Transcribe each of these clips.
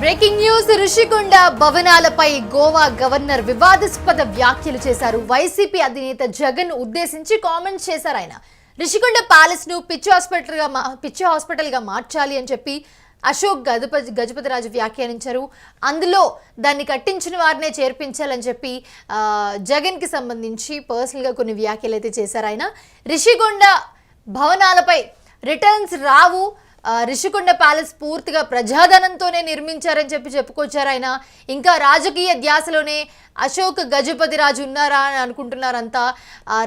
Breaking news Rishikonda భవనాలపై Goa governor వివాదాస్పద వ్యాఖ్యలు చేశారు. వైసీపీ అధినేత జగన్ ఉద్దేశించి కామెంట్స్ చేశారు. ఆయన రిషికొండ ప్యాలెస్ ను పిచ్చి హాస్పిటల్ గా మార్చాలి అని చెప్పి అశోక్ గజపతిరాజు వ్యాఖ్యానించారు. అందులో దాన్ని కట్టించిన వారినే చేర్పించాలని చెప్పి జగన్ కి సంబంధించి పర్సనల్ గా కొన్ని వ్యాఖ్యలు అయితే చేశారు. ఆయన రిషికొండ భవనాలపై రిటర్న్స్ రావు, రిషికొండ ప్యాలెస్ పూర్తిగా ప్రజాధనంతోనే నిర్మించారని చెప్పుకొచ్చారు. ఆయన ఇంకా రాజకీయ ధ్యాసలోనే అశోక్ గజపతిరాజు ఉన్నారా అని అనుకుంటున్నారంతా.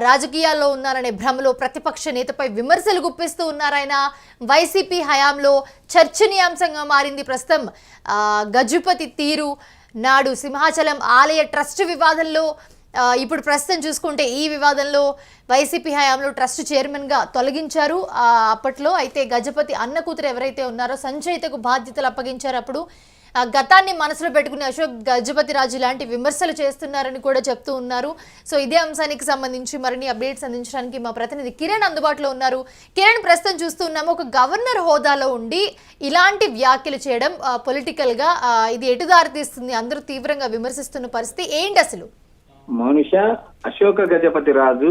రాజకీయాల్లో ఉన్నారనే భ్రమలో ప్రతిపక్ష నేతపై విమర్శలు గుప్పిస్తూ ఉన్నారు. ఆయన వైసీపీ హయాంలో చర్చనీయాంశంగా మారింది ప్రస్తుతం గజపతి తీరు. నాడు సింహాచలం ఆలయ ట్రస్ట్ వివాదంలో, ఇప్పుడు ప్రస్తుతం చూసుకుంటే ఈ వివాదంలో వైసీపీ హయాంలో ట్రస్ట్ చైర్మన్గా తొలగించారు. అప్పట్లో అయితే గజపతి అన్న కూతురు ఎవరైతే ఉన్నారో సంచయితకు బాధ్యతలు అప్పగించారు. అప్పుడు గతాన్ని మనసులో పెట్టుకుని అశోక్ గజపతిరాజు లాంటి విమర్శలు చేస్తున్నారని కూడా చెప్తూ ఉన్నారు. సో ఇదే అంశానికి సంబంధించి మరిన్ని అప్డేట్స్ అందించడానికి మా ప్రతినిధి కిరణ్ అందుబాటులో ఉన్నారు. కిరణ్, ప్రస్తుతం చూస్తూ ఉన్నాము ఒక గవర్నర్ హోదాలో ఉండి ఇలాంటి వ్యాఖ్యలు చేయడం పొలిటికల్గా ఇది ఎటు దారితీస్తుంది? అందరూ తీవ్రంగా విమర్శిస్తున్న పరిస్థితి ఏంటి అసలు? మౌనిష, అశోక గజపతి రాజు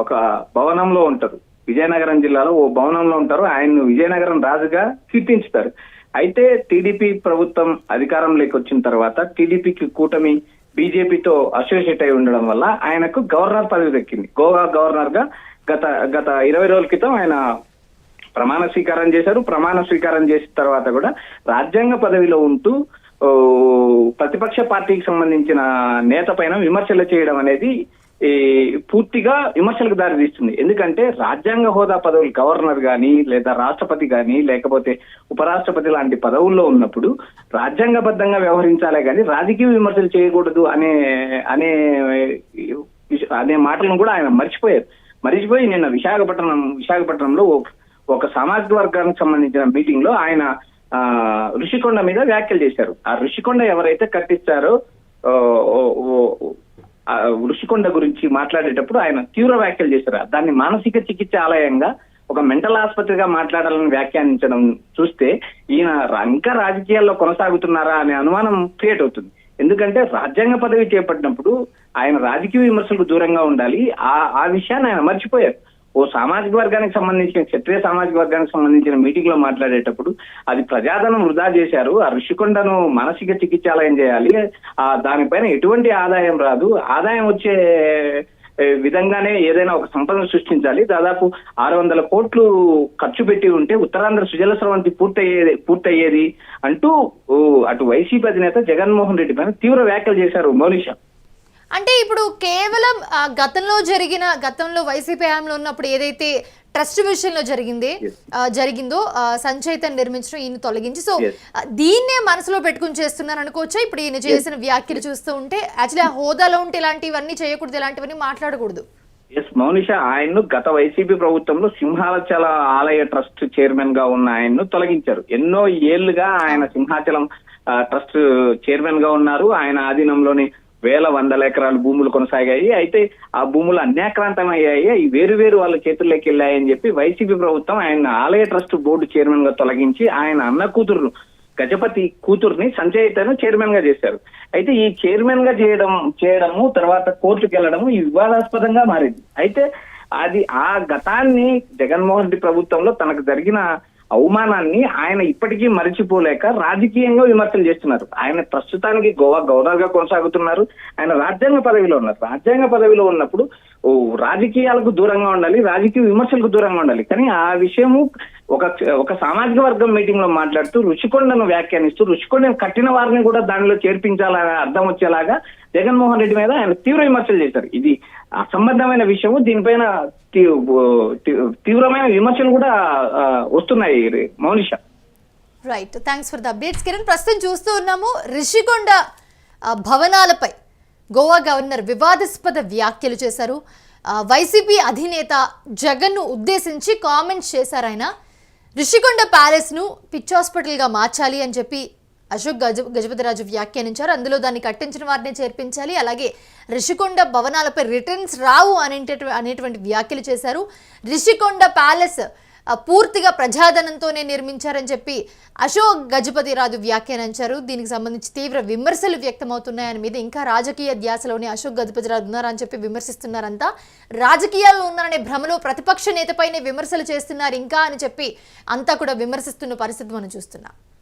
ఒక భవనంలో ఉంటారు. విజయనగరం జిల్లాలో ఓ భవనంలో ఉంటారు. ఆయన్ను విజయనగరం రాజుగా కీర్తించుతారు. అయితే టీడీపీ ప్రభుత్వం అధికారంలోకి వచ్చిన తర్వాత టీడీపీకి కూటమి బీజేపీతో అసోసియేట్ అయి ఉండడం వల్ల ఆయనకు గవర్నర్ పదవి దక్కింది. గోవా గవర్నర్ గా గత 20 రోజుల క్రితం ఆయన ప్రమాణ స్వీకారం చేశారు. ప్రమాణ స్వీకారం చేసిన తర్వాత కూడా రాజ్యాంగ పదవిలో ఉంటూ ప్రతిపక్ష పార్టీకి సంబంధించిన నేత పైన విమర్శలు చేయడం అనేది పూర్తిగా విమర్శలకు దారితీస్తుంది. ఎందుకంటే రాజ్యాంగ హోదా పదవులు గవర్నర్ గాని లేదా రాష్ట్రపతి గాని లేకపోతే ఉపరాష్ట్రపతి లాంటి పదవుల్లో ఉన్నప్పుడు రాజ్యాంగబద్ధంగా వ్యవహరించాలే గాని రాజకీయ విమర్శలు చేయకూడదు అనే మాటలను కూడా ఆయన మరిచిపోయి నిన్న విశాఖపట్నంలో ఒక సామాజిక వర్గానికి సంబంధించిన మీటింగ్ లో ఆయన ఋషికొండ మీద వ్యాఖ్యలు చేశారు. ఆ ఋషికొండ ఎవరైతే కట్టించారో ఋషికొండ గురించి మాట్లాడేటప్పుడు ఆయన తీవ్ర వ్యాఖ్యలు చేశారు. దాన్ని మానసిక చికిత్సాలయంగా ఒక మెంటల్ ఆసుపత్రిగా మాట్లాడాలని వ్యాఖ్యానించడం చూస్తే ఈయన ఇంకా రాజకీయాల్లో కొనసాగుతున్నారా అనే అనుమానం క్రియేట్ అవుతుంది. ఎందుకంటే రాజ్యాంగ పదవి చేపట్టినప్పుడు ఆయన రాజకీయ విమర్శలకు దూరంగా ఉండాలి. ఆ విషయాన్ని ఆయన మర్చిపోయారు. ఓ సామాజిక వర్గానికి సంబంధించిన క్షత్రియ సామాజిక వర్గానికి సంబంధించిన మీటింగ్ లో మాట్లాడేటప్పుడు అది ప్రజాధనం వృధా చేశారు, ఆ ఋషికొండను మానసిక చికిత్సాలయం చేయాలి, దానిపైన ఎటువంటి ఆదాయం రాదు, ఆదాయం వచ్చే విధంగానే ఏదైనా ఒక సంపదను సృష్టించాలి, దాదాపు 600 కోట్లు ఖర్చు పెట్టి ఉంటే ఉత్తరాంధ్ర సుజల స్రవంతి పూర్తయ్యేది అంటూ అటు వైసీపీ అధినేత జగన్మోహన్ రెడ్డి పైన తీవ్ర వ్యాఖ్యలు చేశారు. మౌనిష, అంటే ఇప్పుడు కేవలం గతంలో వైసీపీ హయాంలో ఉన్నప్పుడు ఏదైతే ట్రస్ట్ విషయంలో జరిగిందో సంచయితను నిర్మించడం, ఈయన తొలగించి, సో దీన్నే మనసులో పెట్టుకుని చేస్తున్నారు అనుకోవచ్చా? ఇప్పుడు ఈయన చేసిన వ్యాఖ్యలు చూస్తూ ఉంటే యాక్చువల్లీ ఆ హోదాలో ఉంటే ఇలాంటివన్నీ చేయకూడదు, ఇలాంటివన్నీ మాట్లాడకూడదు. మౌనిష, ఆయన్ను గత వైసీపీ ప్రభుత్వంలో సింహాచల ఆలయ ట్రస్ట్ చైర్మన్ గా ఉన్న ఆయన్ను తొలగించారు. ఎన్నో ఏళ్లుగా ఆయన సింహాచలం ట్రస్ట్ చైర్మన్ గా ఉన్నారు. ఆయన ఆధీనంలోని వందల ఎకరాల భూములు కొనసాగాయి. అయితే ఆ భూములు అన్యాక్రాంతం అయ్యాయి, అవి వేరు వాళ్ళ చేతుల్లోకి వెళ్ళాయని చెప్పి వైసీపీ ప్రభుత్వం ఆయన ఆలయ ట్రస్ట్ బోర్డు చైర్మన్ గా తొలగించి ఆయన అన్న కూతురు గజపతి కూతుర్ని సంచయితను చైర్మన్ గా చేశారు. అయితే ఈ చైర్మన్ గా చేయడము తర్వాత కోర్టుకు వెళ్ళడము ఈ వివాదాస్పదంగా మారింది. అయితే ఆ గతాన్ని జగన్మోహన్ రెడ్డి ప్రభుత్వంలో తనకు జరిగిన అవమానాన్ని ఆయన ఇప్పటికీ మరిచిపోలేక రాజకీయంగా విమర్శలు చేస్తున్నారు. ఆయన ప్రస్తుతానికి గోవా గవర్నర్ గా కొనసాగుతున్నారు. ఆయన రాజ్యాంగ పదవిలో ఉన్నారు. రాజ్యాంగ పదవిలో ఉన్నప్పుడు రాజకీయాలకు దూరంగా ఉండాలి, రాజకీయ విమర్శలకు దూరంగా ఉండాలి. కానీ ఆ విషయము ఒక సామాజిక వర్గం మీటింగ్ లో మాట్లాడుతూ ఋషికొండను వ్యాఖ్యానిస్తూ ఋషికొండను కట్టిన వారిని కూడా దానిలో చేర్పించాలని అర్థం వచ్చేలాగా జగన్మోహన్ రెడ్డి మీద ఆయన తీవ్ర విమర్శలు చేశారు. ఇది అసంబద్ధమైన విషయము. దీనిపైన తీవ్రమైన విమర్శలు కూడా వస్తున్నాయి. Mounisha, right, thanks for the updates Kiran. ప్రస్తుతం చూస్తూ ఉన్నాము రిషికొండ భవనాలపై గోవా గవర్నర్ వివాదాస్పద వ్యాఖ్యలు చేశారు. వైసీపీ అధినేత జగన్ను ఉద్దేశించి కామెంట్స్ చేశారు. ఆయన రిషికొండ ప్యాలెస్ను పిచ్ హాస్పిటల్గా మార్చాలి అని చెప్పి అశోక్ గజపతిరాజు వ్యాఖ్యానించారు. అందులో దాన్ని కట్టించిన వారినే చేర్పించాలి, అలాగే రిషికొండ భవనాలపై రిటర్న్స్ రావు అనేటువంటి వ్యాఖ్యలు చేశారు. రిషికొండ ప్యాలెస్ పూర్తిగా ప్రజాధనంతోనే నిర్మించారని చెప్పి అశోక్ గజపతిరాజు వ్యాఖ్యానించారు. దీనికి సంబంధించి తీవ్ర విమర్శలు వ్యక్తమవుతున్నాయని మీద ఇంకా రాజకీయ ధ్యాసలోనే అశోక్ గజపతిరాజు ఉన్నారని చెప్పి విమర్శిస్తున్నారంతా. రాజకీయాల్లో ఉన్నారనే భ్రమలో ప్రతిపక్ష నేతపైనే విమర్శలు చేస్తున్నారు ఇంకా అని చెప్పి అంతా కూడా విమర్శిస్తున్న పరిస్థితి మనం చూస్తున్నాం.